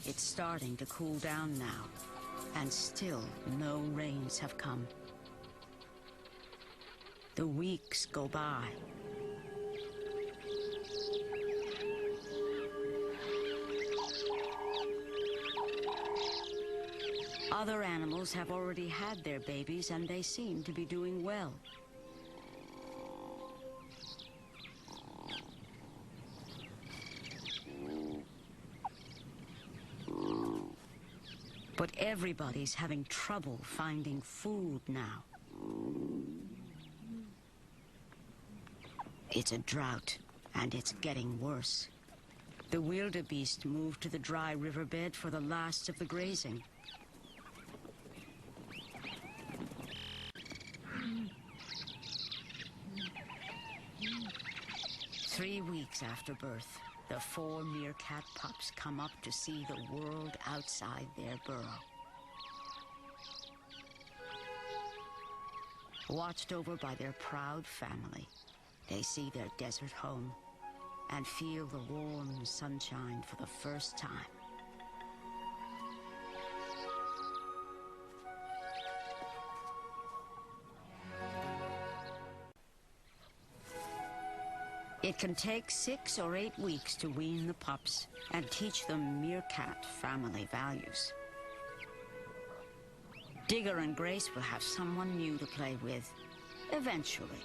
It's starting to cool down now, and still no rains have come. The weeks go by. Other animals have already had their babies, and they seem to be doing well. But everybody's having trouble finding food now. It's a drought, and it's getting worse. The wildebeest moved to the dry riverbed for the last of the grazing. Three weeks after birth, the 4 meerkat pups come up to see the world outside their burrow. Watched over by their proud family, they see their desert home and feel the warm sunshine for the first time. It can take 6 or 8 weeks to wean the pups and teach them Meerkat family values. Digger and Grace will have someone new to play with, eventually.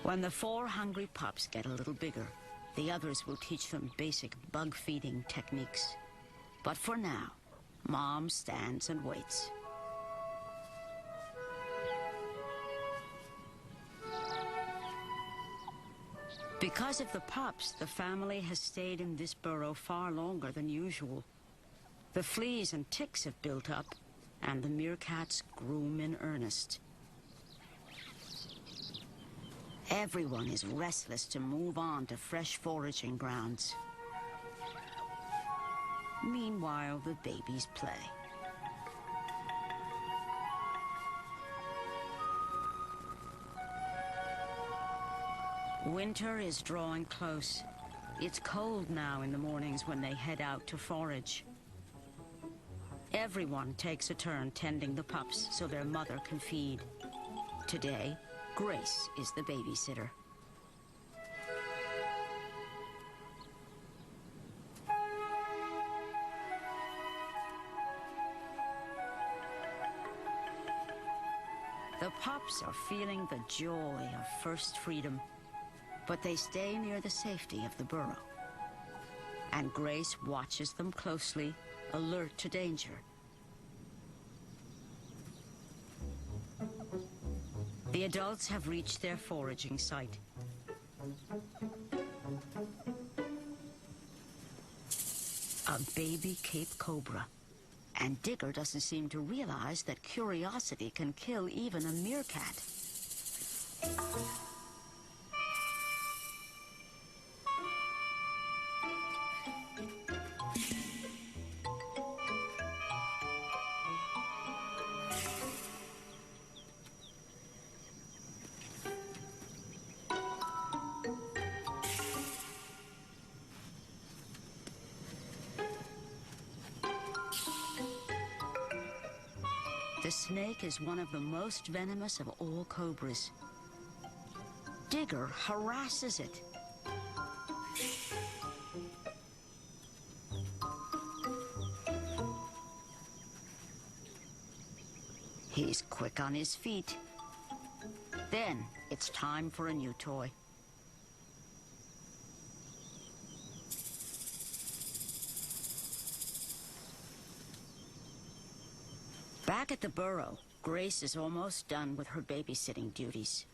When the 4 hungry pups get a little bigger, the others will teach them basic bug feeding techniques. But for now, Mom stands and waits. Because of the pups, the family has stayed in this burrow far longer than usual. The fleas and ticks have built up, and the meerkats groom in earnest. Everyone is restless to move on to fresh foraging grounds. Meanwhile, the babies play. Winter is drawing close. It's cold now in the mornings when they head out to forage. Everyone takes a turn tending the pups so their mother can feed. Today, Grace is the babysitter. The pups are feeling the joy of first freedom, but they stay near the safety of the burrow. And Grace watches them closely, alert to danger. The adults have reached their foraging site. A baby Cape Cobra. And Digger doesn't seem to realize that curiosity can kill even a meerkat. The snake is one of the most venomous of all cobras. Digger harasses it. He's quick on his feet. Then it's time for a new toy. Back at the burrow, Grace is almost done with her babysitting duties.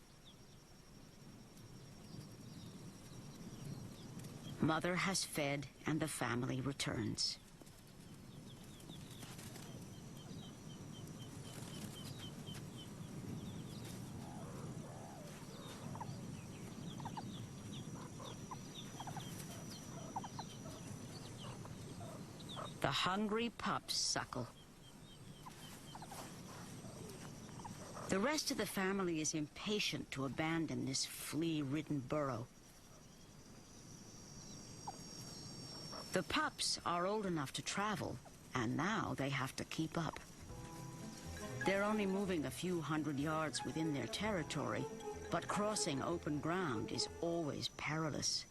Mother has fed and the family returns. The hungry pups suckle. The rest of the family is impatient to abandon this flea-ridden burrow. The pups are old enough to travel, and now they have to keep up. They're only moving a few hundred yards within their territory, but crossing open ground is always perilous.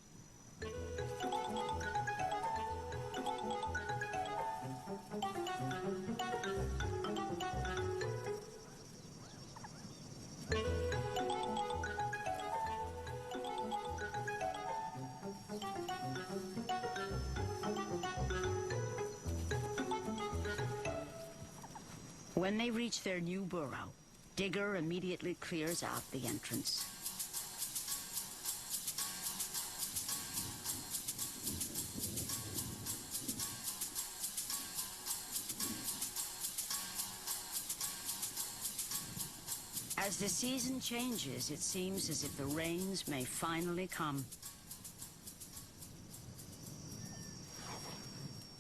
When they reach their new burrow, Digger immediately clears out the entrance. As the season changes, it seems as if the rains may finally come.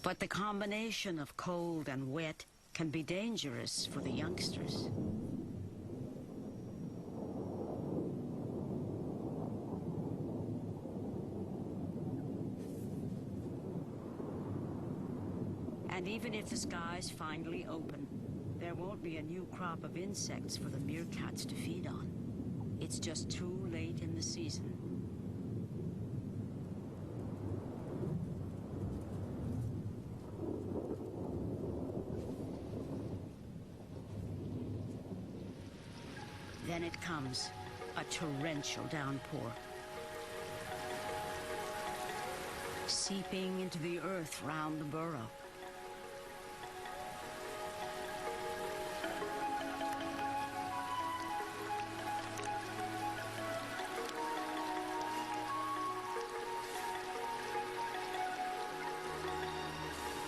But the combination of cold and wet can be dangerous for the youngsters. And even if the skies finally open, there won't be a new crop of insects for the meerkats to feed on. It's just too late in the season. Then it comes, a torrential downpour. Seeping into the earth round the burrow.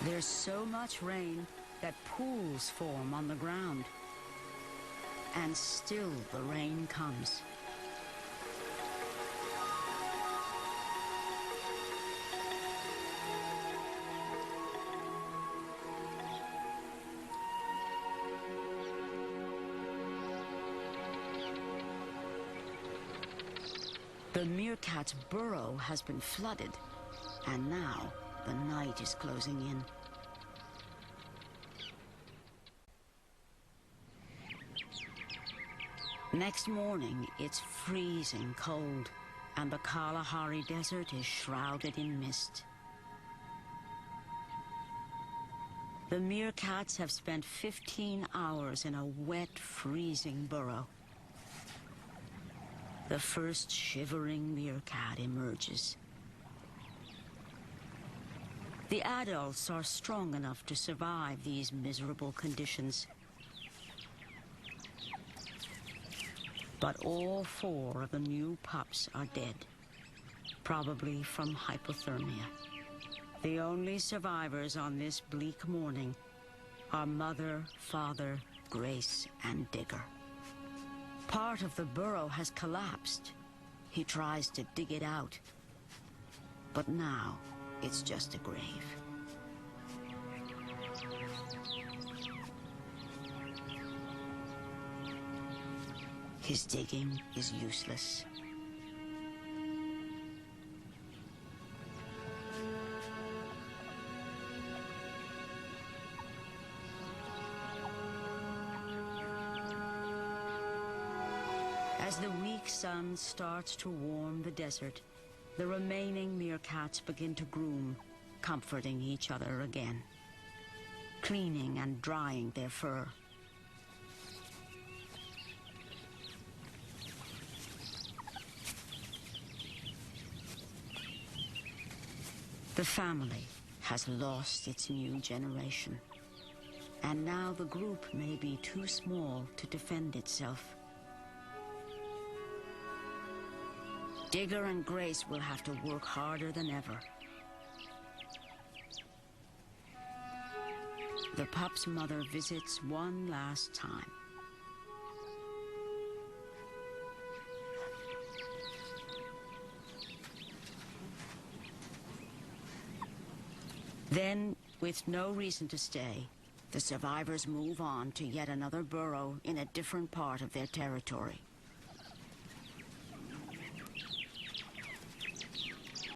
There's so much rain that pools form on the ground. And still the rain comes. The meerkat's burrow has been flooded, and now the night is closing in. Next morning, it's freezing cold, and the Kalahari Desert is shrouded in mist. The meerkats have spent 15 hours in a wet, freezing burrow. The first shivering meerkat emerges. The adults are strong enough to survive these miserable conditions. But all 4 of the new pups are dead, probably from hypothermia. The only survivors on this bleak morning are Mother, Father, Grace, and Digger. Part of the burrow has collapsed. He tries to dig it out, but now it's just a grave. His digging is useless. As the weak sun starts to warm the desert, the remaining meerkats begin to groom, comforting each other again, cleaning and drying their fur. The family has lost its new generation, and now the group may be too small to defend itself. Digger and Grace will have to work harder than ever. The pup's mother visits one last time. Then, with no reason to stay, the survivors move on to yet another burrow in a different part of their territory.